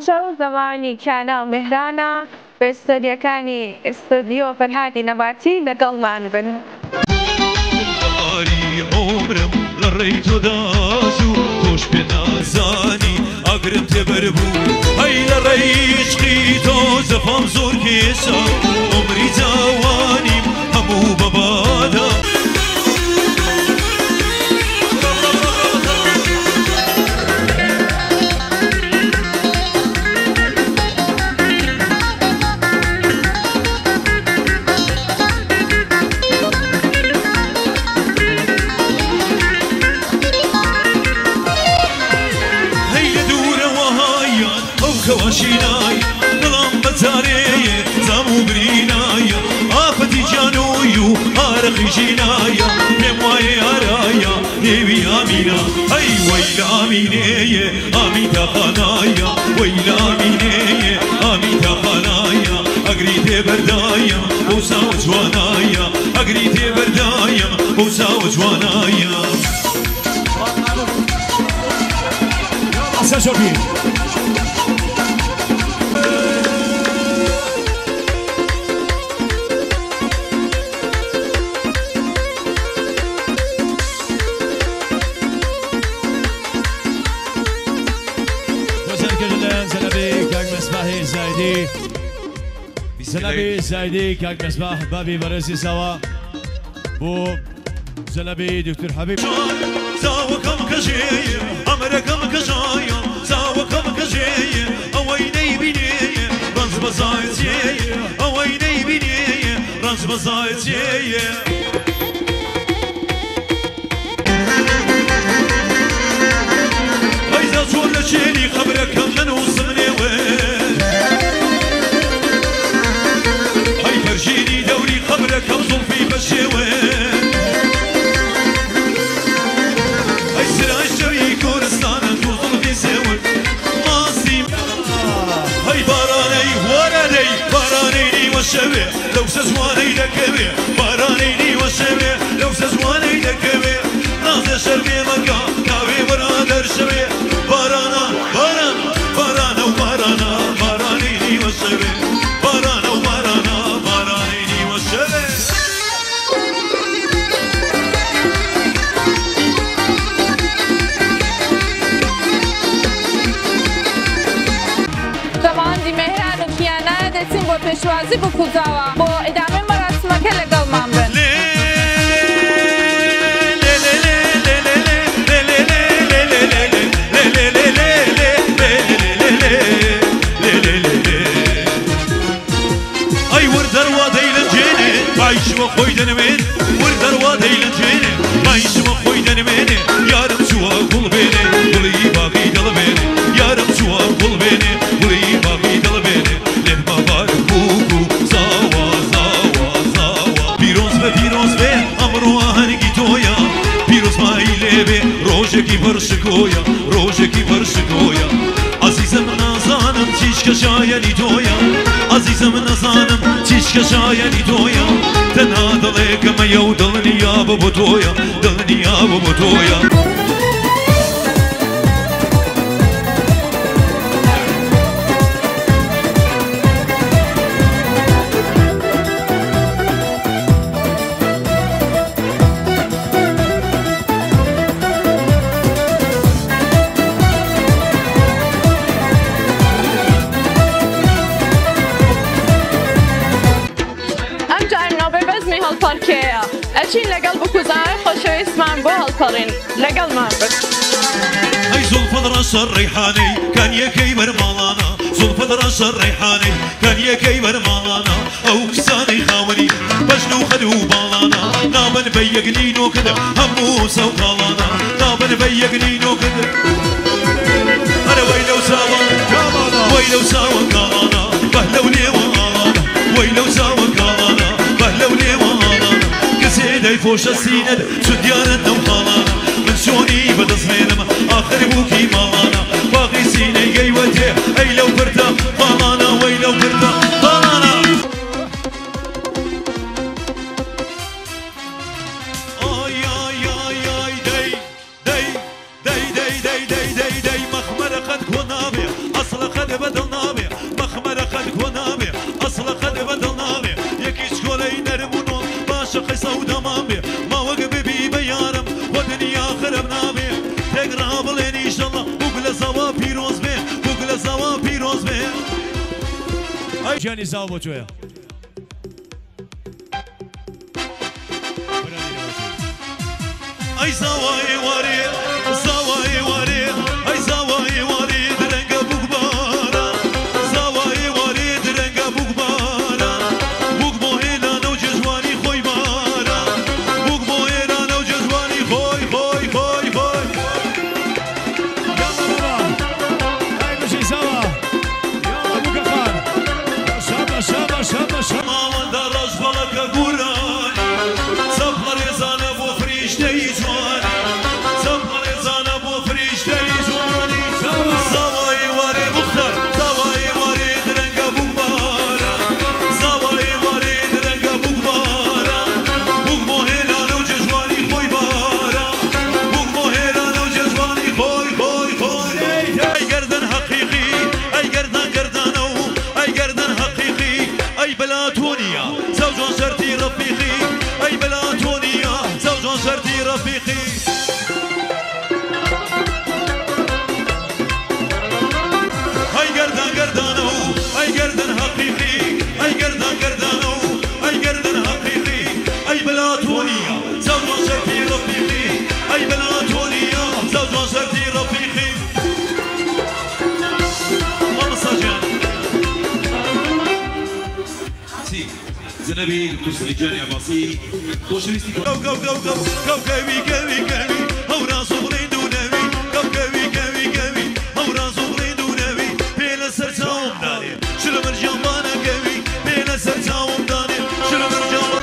شو زماني كان مهرانا باستوديو كاني استوديو فرهادي نباتي لقل مانبن عمرم لريتو دازو خوش بنازاني اقرم تبربو هاي لريش قيتو زفام زور كيسا عمري زواني همو ببادا خواشینای دلم بزاری زمو برینای آفتی جانویو آرخی جینای نموای آرایا نیوی آمینا ای ویل آمینه آمیتا خانایا ویل آمینه آمیتا خانایا اگریت بردایا بوسا و جوانایا اگریت بردایا بوسا و جوانایا سجابی زلبي سعيدي كاك مسبح بابي برسي سوا بو زلبي دكتور حبيب زاوكم كجي امركم كجاي زاوكم كجي اويني بيني رز بزايتي اويني بيني رز بزايتي اذا زول شيني خبرك من وصلني وين فرجيني دوري خبرك اوصل في بشوين اي سرع الشوي كورستان توصل في سوين ماصيم هاي باراني وراني بارانيني والشوي لو سزواني لكبي بارانيني والشوي لو سزواني لكبي ناس شربي مكا كاوي برادر شوي بارانا بارانا بارانا وبارانا بارانيني والشوي بارانا وبارانا دەچین بۆ پێشوازی بکوزاوە بۆ ئیدامەی مەراسمەکە لەگەڵمان بن ئەی وەردەروا دەیلەنجێنێ بایشمە خۆی دەنەوێن وەردەروا دەیلەنجێنێ بایشمە خۆی دەنەوێنێ یارم چووە گوڵ بێنێ گوڵی باقی دەڵبێنێ یارم چووە گوڵ بێنێ گوڵی باقی دەڵبێنێ پیروز به امرو هنگی تویا پیروز مایل به روزکی برشکویا روزکی برشکویا عزیزم نازانم چیش کشایلی تویا عزیزم نازانم چیش کشایلی تویا تنها دلی کم یو دلنیا ببوتویا دلنیا ببوتویا ئەچین لەگەڵ بکوزانەوەی خۆشەویستمان بۆ هەڵپەڕین لەگەڵمان بن ئەی زولفەت ڕەشە ڕێحانەی کانیەکەی بەرماڵانە زولفەت ڕەشە ڕێحانەی کانیەکەی بەرماڵانە ئەو کسانەی خاوەنی بەژن و خەد و باڵانە نابن بە یەکنین و کردە هەموو سەوتاڵانە نابن بە یەکنین و کردە ئەرە وەی لەو ساوان وەی لەو ساوان کاڵانە بەه لەو لێوانە وەی لەو ساوان کاڵانە بەه لەو لێوانە دەی فۆشە سینەت چ دیارە نەو خاڵانە من چۆنی بەدەستمێنم ئاخر بووکی ماڵانە باقی سینەی گەیوەتێ ئەی لەو پردە باڵانە وەی لەو پردە باڵانە ئای ئای ئای ئای دەی دەی دەی دەی دەی دەی دەی دەی مەخمەرە قەت کۆ نابێ ئەسڵە قەت بە باز به جانی زاو بۆ توێە ئەی زاوای وارێ زاوای وارێ ئەی زاوای وارێ درەنگە بووکبارە زاوای وارێ درەنگە بووکبارە بووک بۆ هێنانە و جەژوانی خۆی بارە بووک بۆ هێنانە و جەژوانی خۆی خۆی خۆی خۆی ئەی بژی زاوە یاڵە بووکەخان بەشە بەشە بەشە بەشە ماوەندە ڕەشبەڵەکە گوران چەپڵە ڕێزانە بۆ فریشتەی جوانی چەپڵە ڕێزانە بۆ فریشتەی جوانی زاوای وارێ بوختە زاوای وارێ درەنگە بووکبارە زاوای وارێ درەنگە بووکبارە بووک بۆ هێنانە و جەژوانی خۆی بارە بووک بۆ هێنانە و جەژوانی خۆی خۆی خۆی ئەی گەردن حەقیقی ئەی گەردان گەردانە و ئەی گەردن حەقیقی ئەی بەلاتۆنیە زەوجۆن شەرتی ڕەفیقی ئەی بەلاتۆنیە زەوجۆن شەرتی ڕەفیقی ئەی گەردان گەردانە و ئەی گەردن حەقیقی ئەی گەردان گەردانە و ئەی گەردن حەقیقی ئەی بەلاتۆنیە زەوجۆن شەرتی ڕەفیقی ئەی بەلاتۆنیە زەوجۆن شەرتی ڕەفیقی مامەساجان زنبی دوسری جانی عباسی خوشویستی کو کو کو کو کو کوی کوی کوی هورا صغرین دونوی کو کوی کوی کوی هورا صغرین دونوی پیل سرچاوم داری شلو مرجان بانا کوی پیل سرچاوم داری شلو مرجان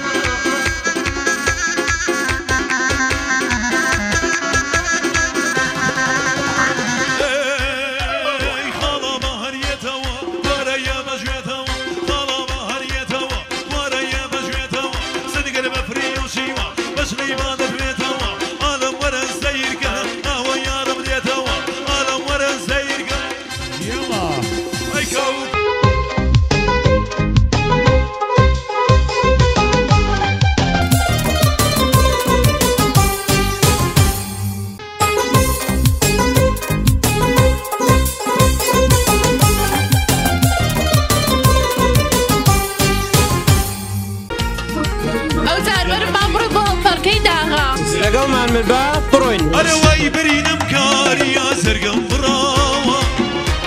لەگەڵمان ملبا بڕۆین ئەرەوەی برینم کاری یا زەرگەم بڕاوە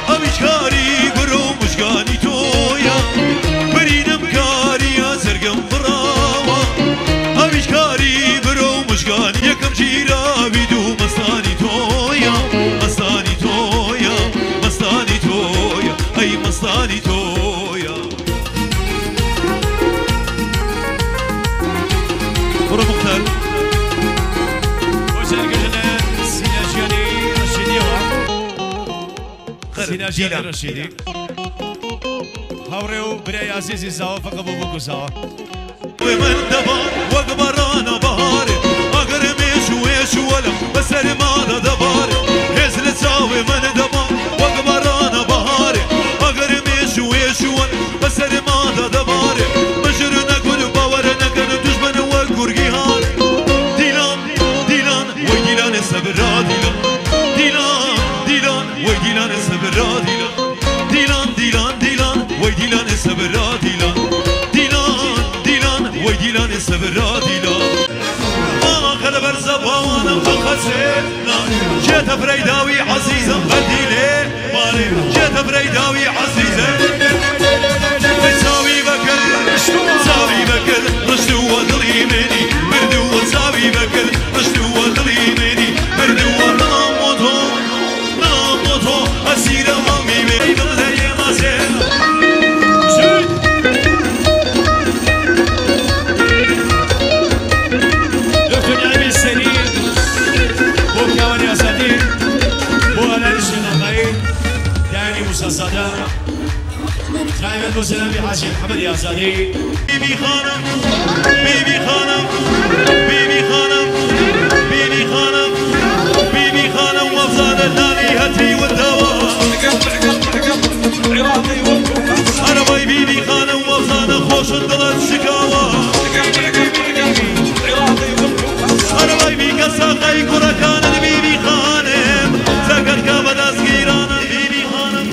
ئەویش کاری گرۆ مژگانی تۆیە برینم کاری یا زەرگەم بڕاوە ئەویش کاری گرۆ مژگانی یەکەم گیراوی دوو مەستانی تۆیە مەستانی تۆیە مەستانی تۆیە ئەی مەستانی تۆیە بڕۆ مختار سینەژیانی ڕەشیدی هەوڕێ و برای عەزیزی زاوە فەقە بۆ بۆ گوزاوە من دەبار وەک بەڕانە بەهارێ ئەگەر مێشوێش وەلم بەسەر ماڵە دەبارێ هێز لە چاوێ من دەبار وەک بەڕانە بەهارێ ئەگەر مێشوێش وەلم بەسەر ماڵە دەبارێ بەژر نەکن و باوەرە نەکەن دوژمنە وەک گورگی هاڕێ دیلان دیلان وەی دیلانێ سەبرا دیلان دیلان دیلان وەی دیلانێ سەبرا دیلان دیلان دیلان دیلان وەی دیلانێ سەبرا دیلان وەی دیلانێ سەبرا دیلان ماڵە لەبەر زەبانم بەخەچێتنا چێتە برەی داوی عەزیزم بەردی لێ ماڵێ چێتە برەی داوی عەزیزم چاوی بەکرد چاوی بەکرد ڕشتووە دڵی منی بردووە چاوی بەکرد ڕشتووە دڵی منی بردووە دڵام بۆ تۆ دڵام بۆ تۆ ئەسیرە مامی وێ دڵ دەیێ ماسێ مسلسلة دائما مسلم بحاجة محمد يا زادي بيبي خانم بيبي خانم بيبي خانم بيبي خانم بيبي خانم وفزان الآلهة والدواء أنا باي بيبي خانم وفزان خوش الدلال شكاوى أنا باي بيك ساقي كركان بيبي خانم سكت كابد أسكيران بيبي خانم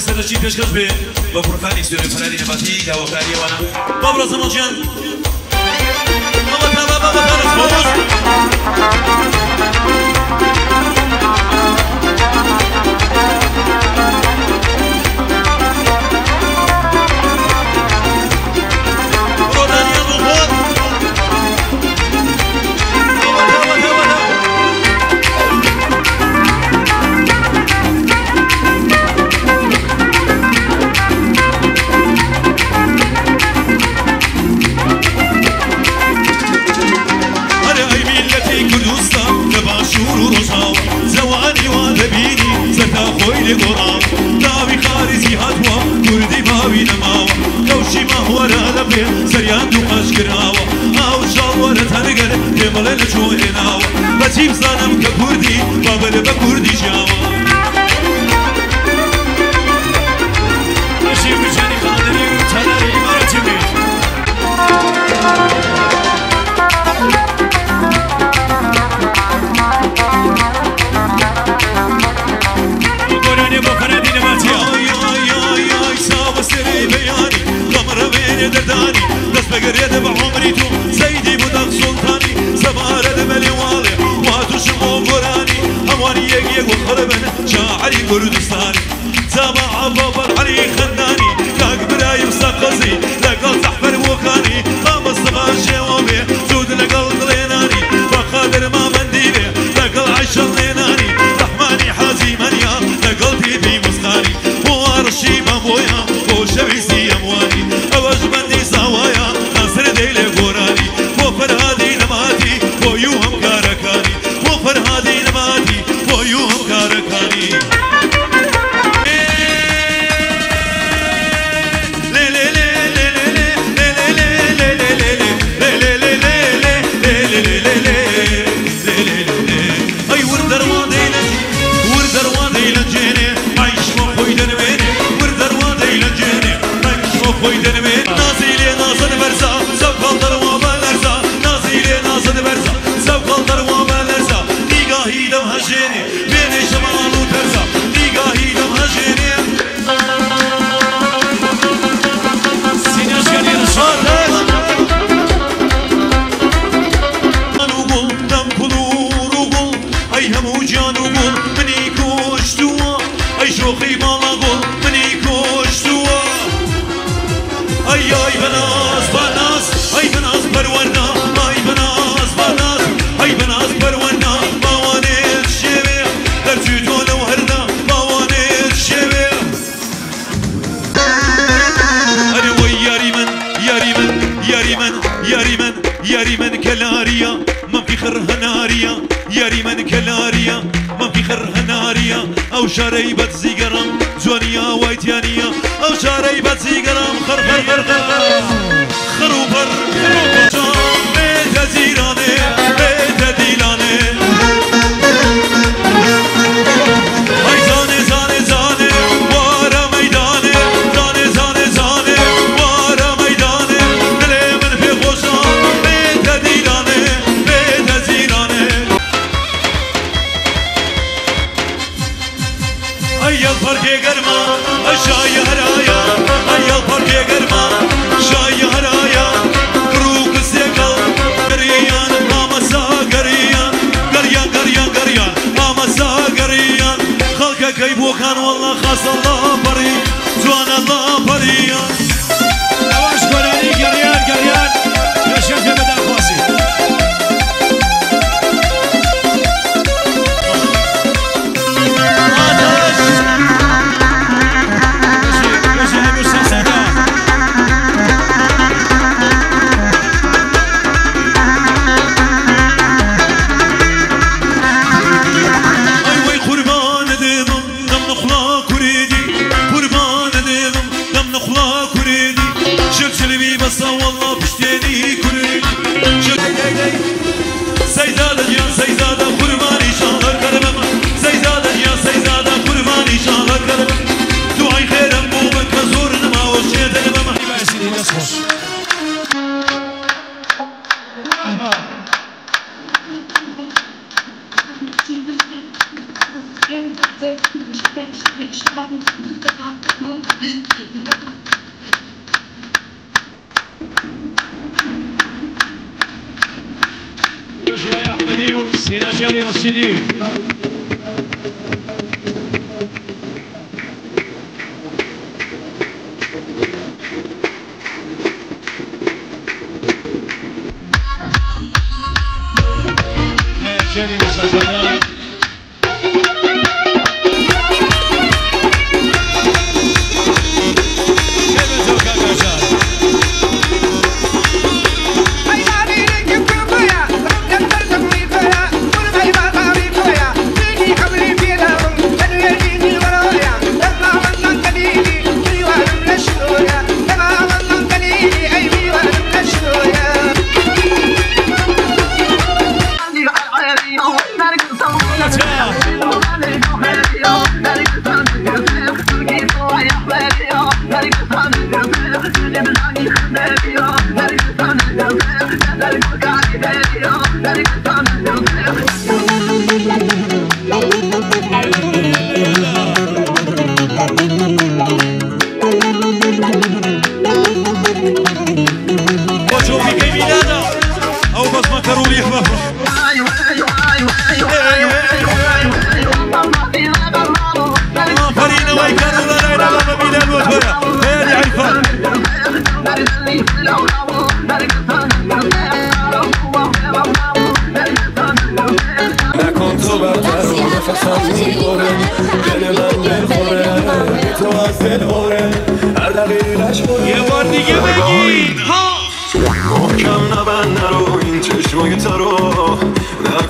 سەرشی پێشکەش بێ بە کوڕەکانی سوێنە فەراری نەباتی داواکاریەوانە بابڕە زەمەڵجیان سریان دو قاش کراوە ئاو شاوەرە هەنگەر پێمەڵێ لە چۆ هێناوە بەچی بزانم کە کوردی بابەرە بە کوردی ژیاوە بەشی بچانی خانەری و تەناری ئیمارەتی بێت گۆرانێ بۆ فەرهادی نەباتیە ساوە سێرەی بەیانی غەمرە وێنێ دەردانی دەست بەگەرێدە بە عۆمری تو سەیدی بودەق سوڵتانی سەبارە دەبە لێواڵێ وا تووشم بۆ گۆرانی هەموانی یەک یەک و خەرەبن شاعری کوردستانی جامە عەبا بەڵعەلی خەندانی کاک برایم سەقەزی لەگەڵ زەحمەر وۆکانی قامەستەغا شێوە بێ جود لەگەڵ دڵێنانی بەقادر مامەندی بێ لەگەڵ عەیشە لێنانی رەحمانی حاجی مەنیا لەگەڵ پیپی مسخانی بۆ ئاڕشی مەمبۆیە بۆ شەویستی ئەموانی ئەوەش بەندی ساوایە ناسر دەی لێ گۆرانی بۆ فەرهادی نەماتی بۆی و هەمکارەکانی بۆ فەرهادی نەماتی بۆی و هەمکارەکانی یاری من کلاریە من فیخر هەناریە یاری من کلاریە من فیخر هەناریە ئەو شارەی بەدزیگەڕم جوانیە وایتیانیە ئەو شارەی بەدزیگەڕم خڕوبەر بێتە زیرانێ بێتە دیلانێ ئەی زانێ زانێ زانێ وارە مەیدانێ زانێ زانێ زانێ وارە مەیدانێ دلێ من پێ خۆشە بێتە دیلانێ بێتە زیرانێ ئەیەڵ پەرکێ گەرمە ئەشای هەرایە ئەیەڵ پەرکێ گەرمە شای هەرایە ڕوو کسێکەڵ گەریان مامەسا گەریان گەریان گەریان گەریان مامەسا گەریان خەڵکەکەی بۆکان وەڵڵا خاستە لاپەڕی جوانە لاپەڕیان ئەوەش گۆرانی گەریان گەریان پێشکەش بێ بە داخواسی أي وي قربان دمم نم نخلا كريدي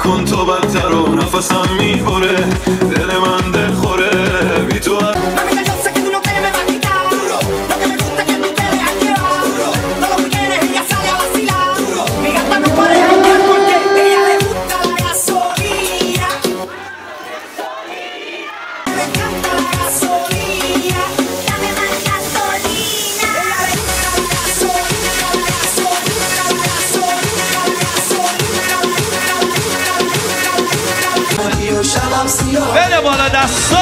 نکن تو بدتر و نفسم میبره دل من دل خوره بی تو بله بالا دستا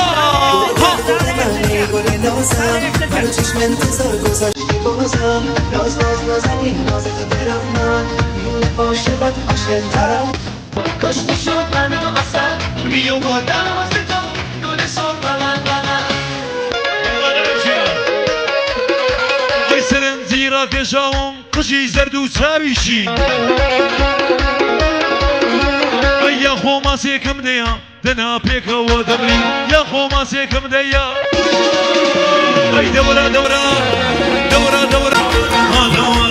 ای سرن زیرا کشاوم قشی زرد و چاویشی یا خۆما سێکم دەیە دەنا پێکەوە دەبری یا خۆما سێکم دەیە ئەی دەورە دەورە دەورە دەورە هاتەوە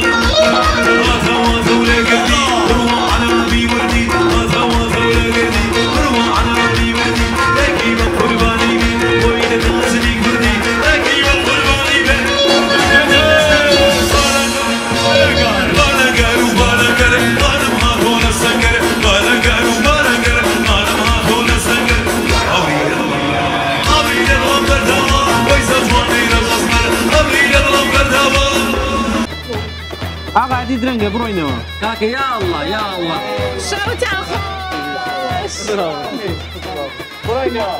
هاتەوە زەورەگەردی بڕوا عەلەمی وەردی هاتەوە زەورەگەردی بڕوا عەلەمی وەردی دەکی بە قوربانی بێ بۆی دەتەسنی کوردی دەکی بە قوربانی بێ بالەگەر و بالەگەر بانم هاتۆ لە سەنگەر بالەگەر و آقا عدی درنگه بروینەوە کاکە یا الله یا الله شەوتان خۆش بڕۆینەوە